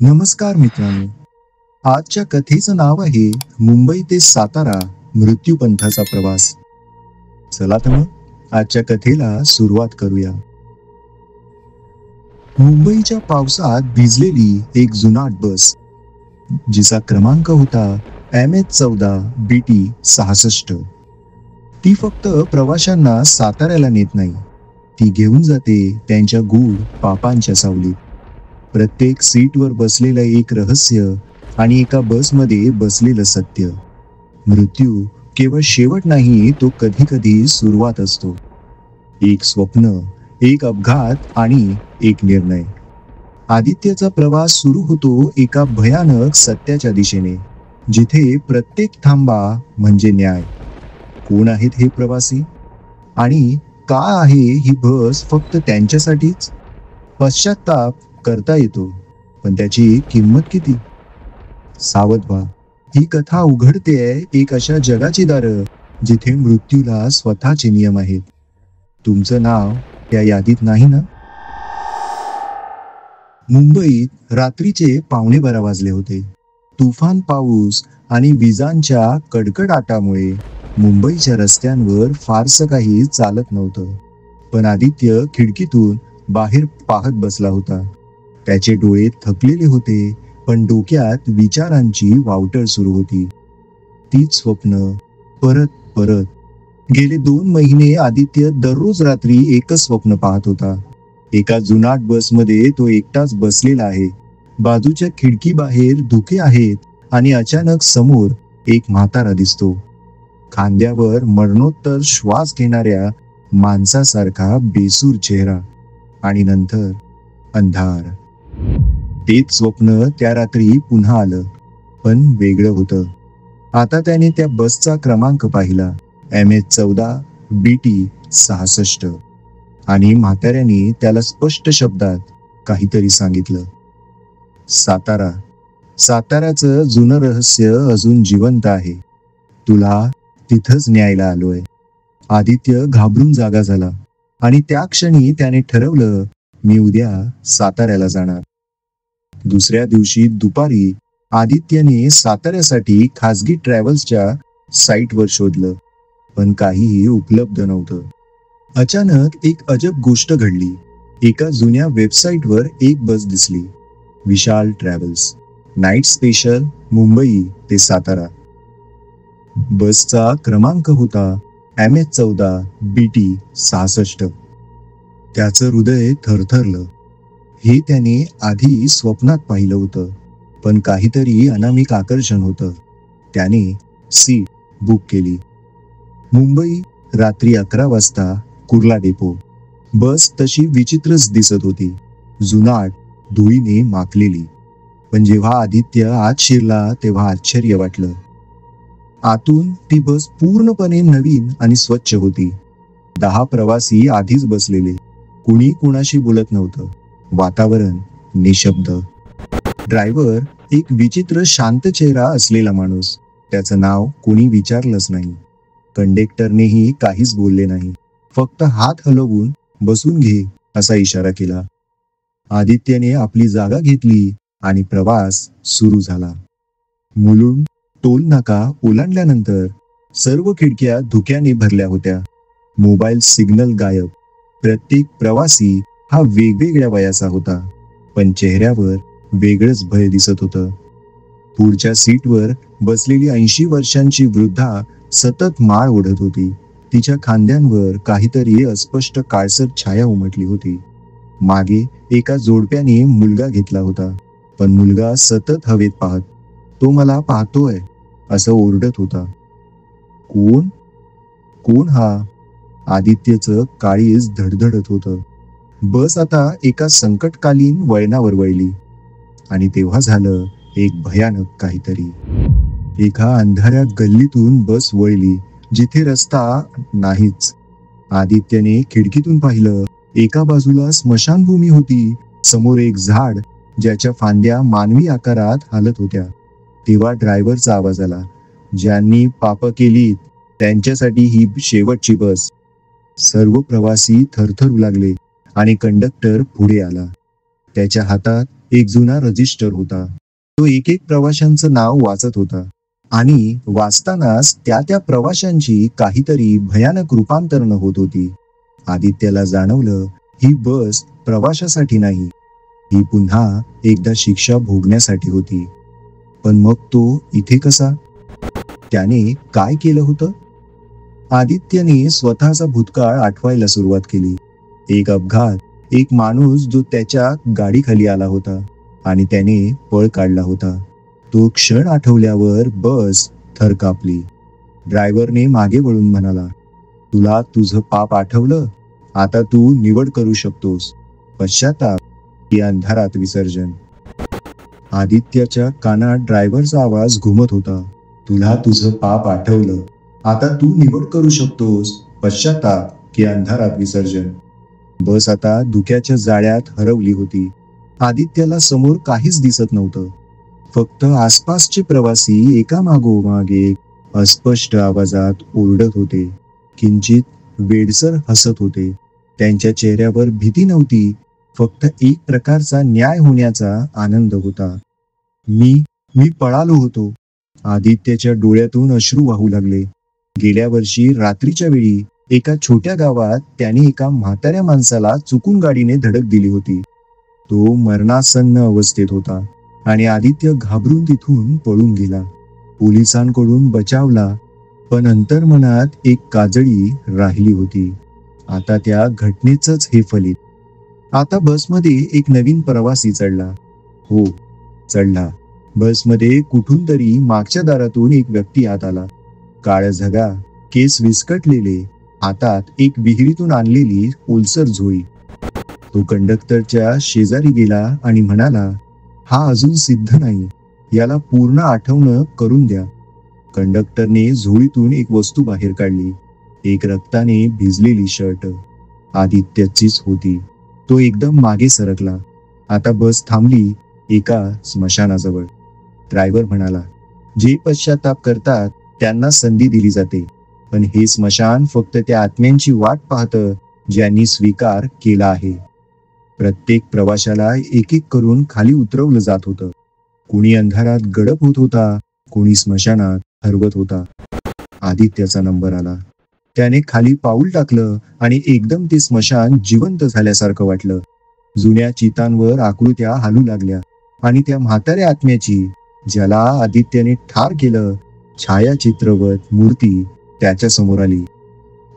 नमस्कार मित्रांनो. आजच्या कथेचं नाव आहे मुंबई ते सातारा मृत्यूपंथाचा प्रवास. चला तर मग आजच्या कथेला सुरुवात करूया. मुंबईच्या पावसात भिजलेली एक जुनाट बस, जिचा क्रमांक होता MH14 BT 66. ती फक्त प्रवाशांना साताऱ्याला नेत नाही, ती घेऊन जाते त्यांच्या गूढ पापांच्या सावलीत. प्रत्येक सीटवर बसलेलं एक रहस्य आणि एका बसमध्ये बसलेलं सत्य. मृत्यू केवळ शेवट नाही, तो कधी कधी सुरुवात असतो. एक स्वप्न, एक अपघात आणि एक निर्णय. आदित्यचा प्रवास सुरू होतो एका भयानक सत्याच्या दिशेने, जिथे प्रत्येक थांबा म्हणजे न्याय. कोण आहेत हे प्रवासी आणि का आहे ही बस फक्त त्यांच्यासाठीच? पश्चाताप करता येतो, पण त्याची किंमत किती? सावध व्हा, ही कथा उघडतेय एक अशा जगाची दारं जिथे मृत्यूला स्वतःचे नियम आहेत. तुमचं नाव या यादीत नाही ना? मुंबईत रात्रीचे 11:15 वाजले होते. तुफान पाऊस आणि विजांच्या कडकडाटामुळे मुंबईच्या रस्त्यांवर फारसं काही चालत नव्हतं. पण आदित्य खिडकीतून बाहेर पाहत बसला होता. त्याचे डोळे थकलेले होते, पण डोक्यात विचारांची वावटळ सुरू होती. तीच स्वप्न परत परत. गेले 2 महिने आदित्य दररोज रात्री एकच स्वप्न पाहत होता. एका जुनाट बसमध्ये तो एकटाच बसलेला आहे. बाजूच्या खिडकी बाहेर धुके आहेत आणि अचानक समोर एक म्हातारा दिसतो. खांद्यावर मरणोत्तर श्वास घेणाऱ्या माणसासारखा बेसूर चेहरा. आणि नंतर अंधार. तेच स्वप्न त्या रात्री पुन्हा आलं, पण वेगळं होतं. आता त्याने त्या बसचा क्रमांक पाहिला, MH14 BT 66. आणि म्हाताऱ्याने त्याला स्पष्ट शब्दात काहीतरी सांगितलं. सातारा. साताऱ्याचं जुनं रहस्य अजून जिवंत आहे. तुला तिथंच न्यायला आलोय. आदित्य घाबरून जागा झाला आणि त्या क्षणी त्याने ठरवलं, मी उद्या साताऱ्याला जाणार. दुसऱ्या दिवशी दुपारी आदित्यने साताऱ्यासाठी खासगी ट्रॅव्हल्सच्या साईटवर शोधलं, पण काहीही उपलब्ध नव्हतं. अचानक एक अजब गोष्ट घडली. एका जुन्या वेबसाईटवर एक बस दिसली, विशाल ट्रॅव्हल्स, नाईट स्पेशल मुंबई ते सातारा. बसचा क्रमांक होता MH14 BT 66. त्याचं हृदय थरथरलं. हे त्याने आधी स्वप्नात पाहिलं होतं, पण काहीतरी अनामिक आकर्षण होतं. त्याने सीट बुक केली. मुंबई, रात्री 11 वाजता, कुर्ला डेपो. बस तशी विचित्रच दिसत होती, जुनाट, धुळीने माखलेली. पण जेव्हा आदित्य आत शिरला तेव्हा आश्चर्य वाटलं. आतून ती बस पूर्णपणे नवीन आणि स्वच्छ होती. 10 प्रवासी आधीच बसलेले. कुणी कुणाशी बोलत नव्हतं. वातावरण निशब्द. ड्रायव्हर एक विचित्र शांत चेहरा असलेला माणूस. त्याचं नाव कोणी विचारलंच नाही. कंडक्टरनेही काहीच बोलले नाही, फक्त हात हलवून बसून घे असा इशारा केला. आदित्यने आपली जागा घेतली आणि प्रवास सुरू झाला. मुलुंड टोल नाका ओलांडल्यानंतर सर्व खिडक्या धुक्याने भरल्या होत्या. मोबाईल सिग्नल गायब. प्रत्येक प्रवासी हा वेगवेगळ्या वयाचा होता, पण चेहऱ्यावर वेगळंच भय दिसत होतं. पुढच्या सीटवर बसलेली 80 वर्षांची वृद्धा सतत माळ ओढत होती. तिच्या खांद्यांवर काहीतरी अस्पष्ट काळसर छाया उमटली होती. मागे एका जोडप्याने मुलगा घेतला होता, पण मुलगा सतत हवेत पाहत, तो मला पाहतोय असं ओरडत होता. कोण कोण हा? आदित्यचं काळीज धडधडत होतं. बस आता एका संकटकालीन वळणावर वळली आणि तेव्हा झालं एक भयानक काहीतरी. एका अंधाऱ्या गल्लीतून बस वळली, जिथे रस्ता नाहीच. आदित्यने खिडकीतून पाहिलं. एका बाजूला स्मशानभूमी होती, समोर एक झाड ज्याच्या फांद्या मानवी आकारात हालत होत्या. तेव्हा ड्रायव्हरचा आवाज आला, ज्यांनी पाप केली त्यांच्यासाठी ही शेवटची बस. सर्व प्रवासी थरथरू लागले आणि कंडक्टर पुढे आला. त्याच्या हातात एक जुना रजिस्टर होता. तो एक एक प्रवाशांचं नाव वाचत होता आणि वाचतानाच त्या प्रवाशांची काहीतरी भयानक रूपांतरणं होत होती. आदित्यला जाणवलं, ही बस प्रवाशासाठी नाही, ही पुन्हा एकदा शिक्षा भोगण्यासाठी होती. पण मग तो इथे कसा? त्याने काय केलं होतं? आदित्यने स्वतःचा भूतकाळ आठवायला सुरुवात केली. एक अपघात, एक माणूस जो त्याच्या गाडीखाली आला होता आणि त्याने पळ काढला होता. तो क्षण आठवल्यावर बस थर कापली. ड्रायव्हरने मागे वळून म्हणाला, तुला तुझं पाप आठवलं? आता तू निवड करू शकतोस, पश्चाताप की अंधारात विसर्जन. आदित्यच्या कानात ड्रायव्हरचा आवाज घुमत होता. तुला तुझं पाप आठवलं, आता तू निवड करू शकतोस, पश्चाताप की अंधारात विसर्जन. बस आता धुक्याच्या जाळ्यात हरवली होती. आदित्यला समोर काहीच दिसत नव्हतं. फक्त आसपासचे प्रवासी एकामागोमाग एक अस्पष्ट आवाजात ओरडत होते, किंचित वेडसर हसत होते. त्यांच्या चेहऱ्यावर भीती नव्हती, फक्त एक प्रकारचा न्याय होण्याचा आनंद होता. मी मी पळालो होतो. आदित्यच्या डोळ्यातून अश्रू वाहू लागले. गेल्या वर्षी रात्रीच्या वेळी एका छोट्या गावात त्याने एका म्हाताऱ्या माणसाला चुकून गाडीने धडक दिली होती. तो मरणासन्न अवस्थेत होता आणि आदित्य घाबरून तिथून पळून गेला. पोलिसांकडून बचावला, पण अंतर्मनात एक काजळी राहिली होती. आता त्या घटनेचंच हे फलित. आता बसमध्ये एक नवीन प्रवासी चढला. हो, चढला. बसमध्ये कुठून तरी मागच्या दारातून एक व्यक्ती आत आला. काळझगा, केस विस्कटलेले, हातात एक विहिरीतून आणलेली ओलसर झोळी. तो कंडक्टरच्या शेजारी गेला आणि म्हणाला, हा अजून सिद्ध नाही, याला पूर्ण आठवण करून द्या. कंडक्टरने झोळीतून एक वस्तू बाहेर काढली. एक रक्ताने भिजलेली शर्ट. आदित्यचीच होती. तो एकदम मागे सरकला. आता बस थांबली एका स्मशानाजवळ. ड्रायव्हर म्हणाला, जे पश्चाताप करतात त्यांना संधी दिली जाते, पण हे स्मशान फक्त त्या आत्म्यांची वाट पाहतं ज्यांनी स्वीकार केला आहे. प्रत्येक प्रवाशाला एक एक करून खाली उतरवलं जात होतं. कोणी अंधारात गडप होत होता, कोणी स्मशानात हरवत होता. आदित्यचा नंबर आला. त्याने खाली पाऊल टाकलं आणि एकदम ते स्मशान जिवंत झाल्यासारखं वाटलं. जुन्या चितांवर आकृत्या हालू लागल्या आणि त्या म्हाताऱ्या आत्म्याची, ज्याला आदित्यने ठार केलं, छायाचित्रवत मूर्ती त्याच्या समोर आली.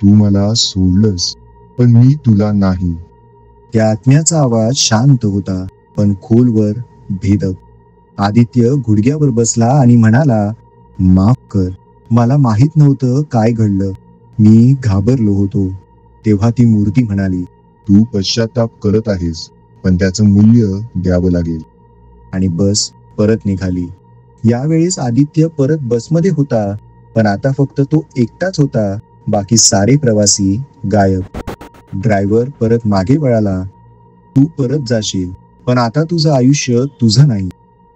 तू मला सोडलंस, पण मी तुला नाही. त्या आत्म्याचा आवाज शांत होता, पण खोलवर भेदक. आदित्य गुडघ्यावर बसला आणि म्हणाला, माफ कर, मला माहित नव्हतं काय घडलं. मी घाबरलो होतो. तेव्हा ती मूर्ती म्हणाली, तू पश्चाताप करत आहेस, पण त्याचं मूल्य द्यावं लागेल. आणि बस परत निघाली. यावेळेस आदित्य परत बसमध्ये होता, पण आता फक्त तो एकटाच होता. बाकी सारे प्रवासी गायब. ड्रायव्हर परत मागे वळाला. तू परत जाशील, पण आता तुझं आयुष्य तुझं नाही,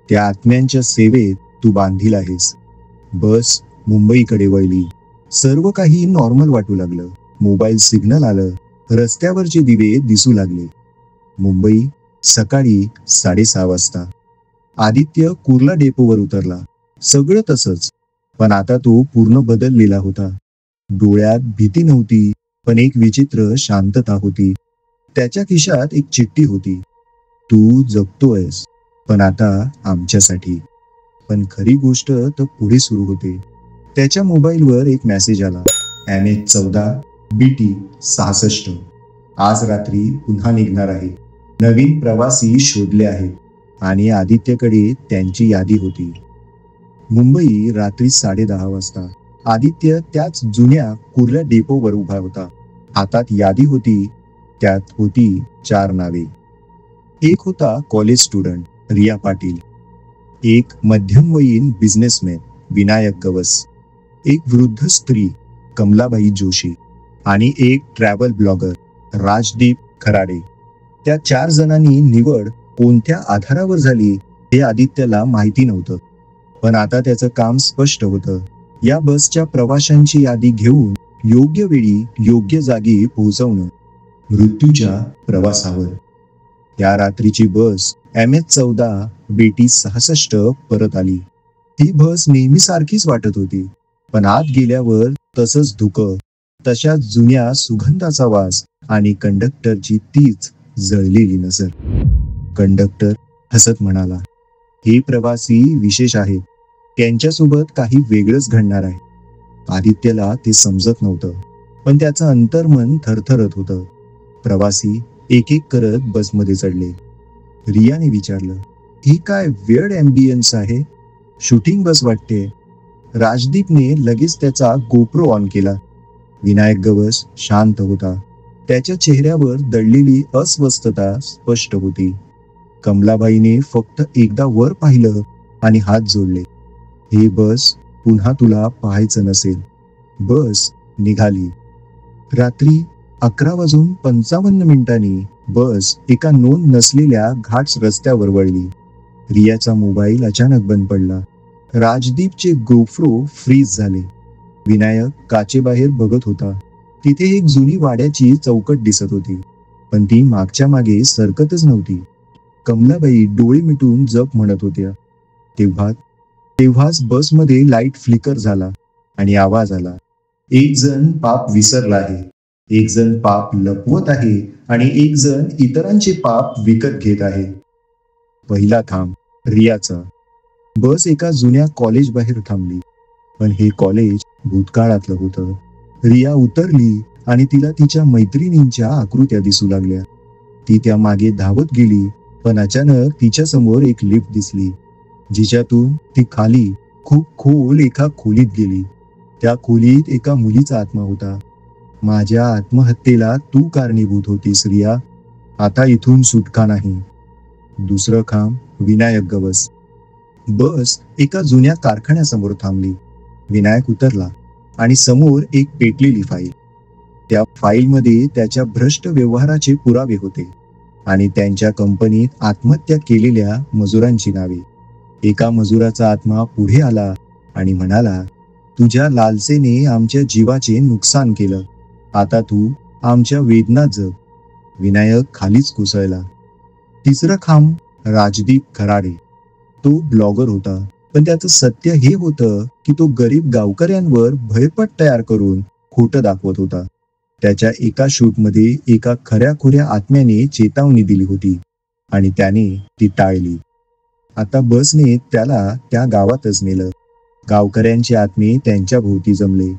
त्या आत्म्यांच्या सेवेत तू बांधील आहेस. बस मुंबईकडे वळली. सर्व काही नॉर्मल वाटू लागलं. मोबाईल सिग्नल आलं. रस्त्यावरचे दिवे दिसू लागले. मुंबई, सकाळी 6:30 वाजता. आदित्य कुर्ला डेपोवर उतरला. सगळं तसंच, पण आता तो पूर्ण बदललेला होता. डोळ्यात भीती नव्हती, पण एक विचित्र शांतता होती. त्याच्या खिशात एक चिठ्ठी होती. तू जगतोयस, पण आता आमच्यासाठी. पण खरी गोष्ट तर पुढे सुरू होते. त्याच्या मोबाईलवर एक मेसेज आला. MH14 BT 66 आज रात्री पुन्हा निघणार आहे. नवीन प्रवासी शोधले आहेत. आणि आदित्यकडे त्यांची यादी होती. मुंबई, रात्री 10:30 वाजता. आदित्य त्याच जुन्या कुर्ला डेपोवर उभा होता. हातात यादी होती. त्यात होती 4 नावे. एक होता कॉलेज स्टुडंट रिया पाटील, एक मध्यमवयीन बिझनेसमॅन विनायक गवस, एक वृद्ध स्त्री कमलाबाई जोशी आणि एक ट्रॅव्हल ब्लॉगर राजदीप खराडे. त्या 4 जणांनी निवड कोणत्या आधारावर झाली हे आदित्यला माहिती नव्हतं, पण आता त्याचं काम स्पष्ट होतं. या बसच्या प्रवाशांची यादी घेऊन योग्य वेळी योग्य जागी पोहोचवणं. मृत्यूच्या प्रवासावर. त्या रात्रीची बस MS-14 BT-66 परत आली. ही बस नेहमी सारखीच वाटत होती, पण आत गेल्यावर तसंच धुकं, तशाच जुन्या सुगंधाचा वास आणि कंडक्टरची तीच जळलेली नजर. कंडक्टर हसत म्हणाला, हे प्रवासी विशेष आहेत. त्यांच्यासोबत काही वेगळंच घडणार आहे. आदित्यला ते समजत नव्हतं, पण त्याचं अंतर्मन थरथरत होतं. प्रवासी एक एक करत बसमध्ये चढले. रियाने विचारलं, ही काय वेळ ॲम्बियन्स आहे? शूटिंग बस वाटते. राजदीपने लगेच त्याचा गोप्रो ऑन केला. विनायक गवस शांत होता. त्याच्या चेहऱ्यावर दडलेली अस्वस्थता स्पष्ट होती. कमलाबाईने फक्त एकदा वर पाहिलं आणि हात जोडले. हे बस पुन्हा तुला पाहायचं नसेल. बस निघाली. रात्री 11:55 बस एका नोंद नसलेल्या घाट रस्त्यावर वळली. रियाचा मोबाईल अचानक बंद पडला. राजदीपचे गोप्रो फ्रीज झाले. विनायक काचेबाहेर बघत होता. तिथे एक जुनी वाड्याची चौकट दिसत होती, पण ती मागच्या मागे सरकतच नव्हती. कमलाबाई डोळे मिटून जप म्हणत होत्या. तेव्हाच बसमध्ये लाईट फ्लिकर झाला आणि आवाज आला, एक जण पाप विसरला आहे, एक जण पाप लपवत आहे आणि एक जण इतरांचे पाप विकत घेत आहे. पहिला थांब रियाचा. बस एका जुन्या कॉलेज बाहेर थांबली, पण हे कॉलेज भूतकाळातलं होतं. रिया उतरली आणि तिला तिच्या मैत्रिणींच्या आकृत्या दिसू लागल्या. ती त्या मागे धावत गेली, पण अचानक तिच्या समोर एक लिफ्ट दिसली, जिच्यातून ती खाली खूप खोल एका खोलीत गेली. त्या खोलीत एका मुलीचा आत्मा होता. माझ्या आत्महत्येला तू कारणीभूत होतीस रिया. आता इथून सुटका नाही. दुसरं खांब विनायक गवस. बस एका जुन्या कारखान्यासमोर थांबली. विनायक उतरला आणि समोर एक पेटलेली फाईल. त्या फाईलमध्ये त्याच्या भ्रष्ट व्यवहाराचे पुरावे होते आणि त्यांच्या कंपनीत आत्महत्या केलेल्या मजुरांची नावे. एका मजुराचा आत्मा पुढे आला आणि म्हणाला, तुझ्या लालसेने आमच्या जीवाचे नुकसान केलं. आता तू आमच्या वेदना जग. विनायक खालीच कोसळला. तिसरं खांब राजदीप खराडे. तो ब्लॉगर होता, पण त्याचं सत्य हे होतं की तो गरीब गावकऱ्यांवर भयपट तयार करून खोटं दाखवत होता. त्याच्या एका शूटमध्ये एका खऱ्याखुऱ्या आत्म्याने चेतावणी दिली होती आणि त्याने ती टाळली. आता बसने त्याला त्या गावातच नेलं. गावकऱ्यांचे आत्मे त्यांच्या भोवती जमले.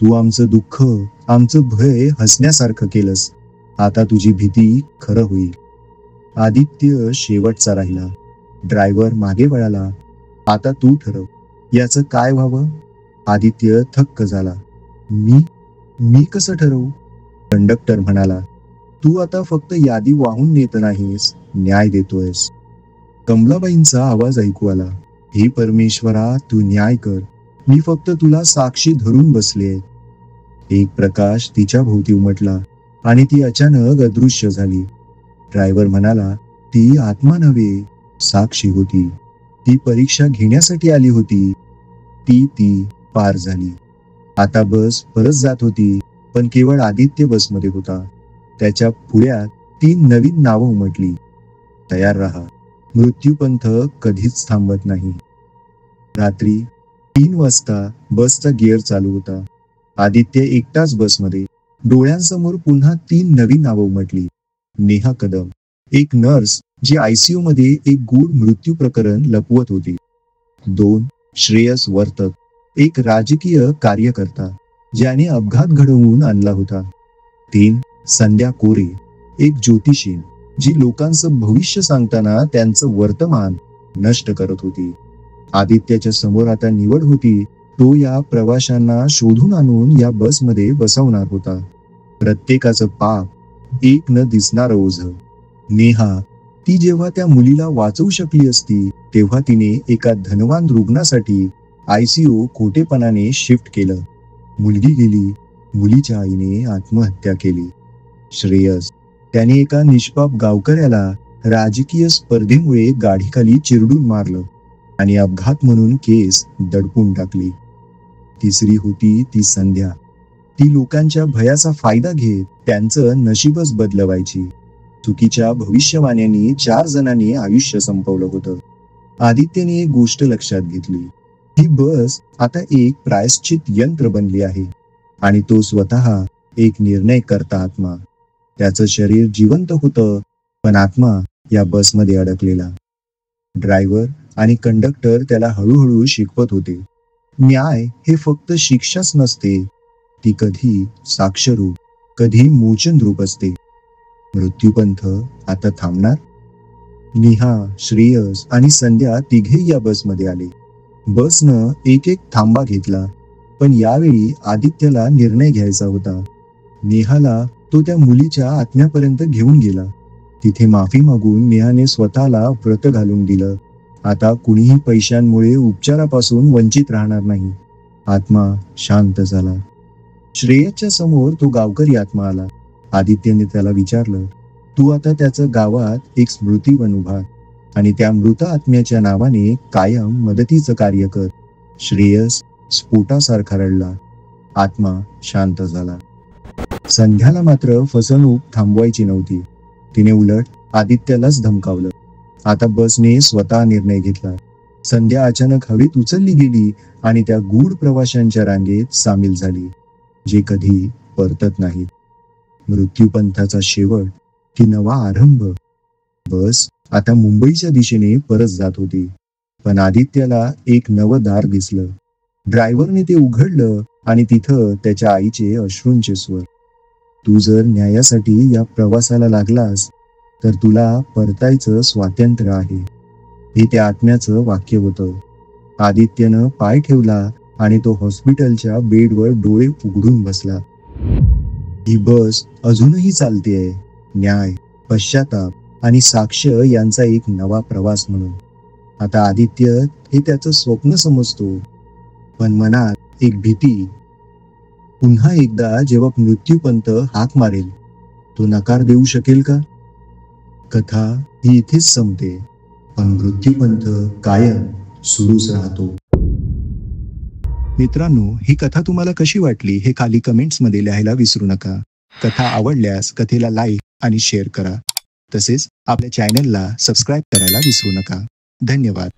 तू आमचं दुःख, आमचं भय हसण्यासारखं केलंस. आता तुझी भीती खरं होईल. आदित्य शेवटचा राहिला. ड्रायव्हर मागे वळाला. आता तू ठरव, याचं काय व्हावं? आदित्य थक्क झाला. मी कसं ठरवू? कंडक्टर म्हणाला, तू आता फक्त यादी वाहून नेत नाहीस, न्याय देतोयस. कमलाबाईंचा आवाज ऐकू आला, हे परमेश्वरा, तू न्याय कर. मी फक्त तुला साक्षी धरून बसले. एक प्रकाश तिच्या भोवती उमटला आणि ती अचानक अदृश्य झाली. ड्रायव्हर म्हणाला, ती आत्मा नव्हे, साक्षी होती. ती परीक्षा घेण्यासाठी आली होती. ती पार झाली. आता बस परत जात होती, पण केवळ आदित्य बसमध्ये होता. त्याच्या पुढ्यात 3 नवीन नावं उमटली. तयार राहा, मृत्यूपंथ कधीच थांबत नाही. रात्री 3 वाजता बसचा गिअर चालू होता. आदित्य एकटाच बसमध्ये. डोळ्यांसमोर पुन्हा 3 नवीन नावं उमटली. नेहा कदम, एक नर्स जी ICU मध्ये एक गूढ मृत्यू प्रकरण लपवत होती. 2 श्रेयस वर्तक, एक राजकीय कार्यकर्ता ज्याने अपघात घडवून आणला होता. 3 संध्या कोरे, एक ज्योतिषी जी लोकांचं भविष्य सांगताना त्यांचं वर्तमान नष्ट करत होती. आदित्याच्या समोर आता निवड होती. तो या प्रवाशांना शोधून आणून या बसमध्ये बसवणार होता. प्रत्येकाचं पाप एक न दिसणारं ओझं. नेहा, ती जेव्हा त्या मुलीला वाचवू शकली असती, तेव्हा तिने एका धनवान रुग्णासाठी ICU खोटेपणाने शिफ्ट केलं. मुलगी गेली. मुलीच्या आईने आत्महत्या केली. श्रेयस, त्याने एका निष्पाप गावकऱ्याला राजकीय स्पर्धेमुळे गाडीखाली चिरडून मारलं आणि अपघात म्हणून केस दडपून टाकली. तिसरी होती ती संध्या. ती लोकांच्या भयाचा फायदा घेत त्यांचं नशीबच बदलवायची. चुकीच्या भविष्यवाण्यांनी 4 जणांनी आयुष्य संपवलं होतं. आदित्यने एक गोष्ट लक्षात घेतली. ही बस आता एक प्रायश्चित यंत्र बनली आहे आणि तो स्वतः एक निर्णय करता आत्मा. त्याचं शरीर जिवंत होतं, पण आत्मा या बसमध्ये अडकलेला. ड्रायव्हर आणि कंडक्टर त्याला हळूहळू शिकवत होते. न्याय हे फक्त शिक्षाच नसते, ती कधी साक्षरूप, कधी मोचन रूप असते. मृत्यूपंथ आता थांबणार? निहा, श्रेयस आणि संध्या तिघेही या बसमध्ये आले. बसनं एक एक थांबा घेतला, पण यावेळी आदित्यला निर्णय घ्यायचा होता. नेहाला तो त्या मुलीच्या आत्म्यापर्यंत घेऊन गेला. तिथे माफी मागून नेहाने स्वतःला व्रत घालून दिलं. आता कुणीही पैशांमुळे उपचारापासून वंचित राहणार नाही. आत्मा शांत झाला. श्रेयसच्या समोर तो गावकरी आत्मा आला. आदित्यने त्याला विचारलं, तू आता त्याचं गावात एक स्मृती बन उभार आणि त्या मृत आत्म्याच्या नावाने कायम मदतीचं कार्य कर. श्रेयस स्फोटासारखा रडला. आत्मा शांत झाला. संध्याला मात्र फसवणूक थांबवायची नव्हती. तिने उलट आदित्यलाच धमकावलं. आता बसने स्वतः निर्णय घेतला. संध्या अचानक हवेत उचलली गेली आणि त्या गूढ प्रवाशांच्या रांगेत सामील झाली, जे कधी परतत नाहीत. मृत्यूपंथाचा शेवट की नवा आरंभ. बस आता मुंबईच्या दिशेने परत जात होती, पण आदित्यला एक नवं दार दिसलं. ड्रायव्हरने ते उघडलं आणि तिथं त्याच्या आईचे अश्रूंचे स्वर. तू जर न्यायासाठी या प्रवासाला लागलास तर तुला परतायचं स्वातंत्र्य आहे, हे त्या आत्म्याचं वाक्य होतं. आदित्यनं पाय ठेवला आणि तो हॉस्पिटलच्या बेडवर डोळे उघडून बसला. ही बस अजूनही चालतेय, न्याय, पश्चाताप आणि साक्ष यांचा एक नवा प्रवास म्हणून. आता आदित्य हे त्याचं स्वप्न समजतो, पण मनात एक भीती. पुन्हा एकदा जेव्हा मृत्यूपंथ हाक मारेल, तो नकार देऊ शकेल का? कथा ही इथेच संपते, पण मृत्यूपंथ कायम सुरूच राहतो. मित्रांनो, ही कथा तुम्हाला कशी वाटली हे खाली कमेंट्समध्ये लिहायला विसरू नका. कथा आवडल्यास कथेला लाईक आणि शेअर करा. तसेच आपल्या चॅनलला सबस्क्राईब करायला विसरू नका. धन्यवाद.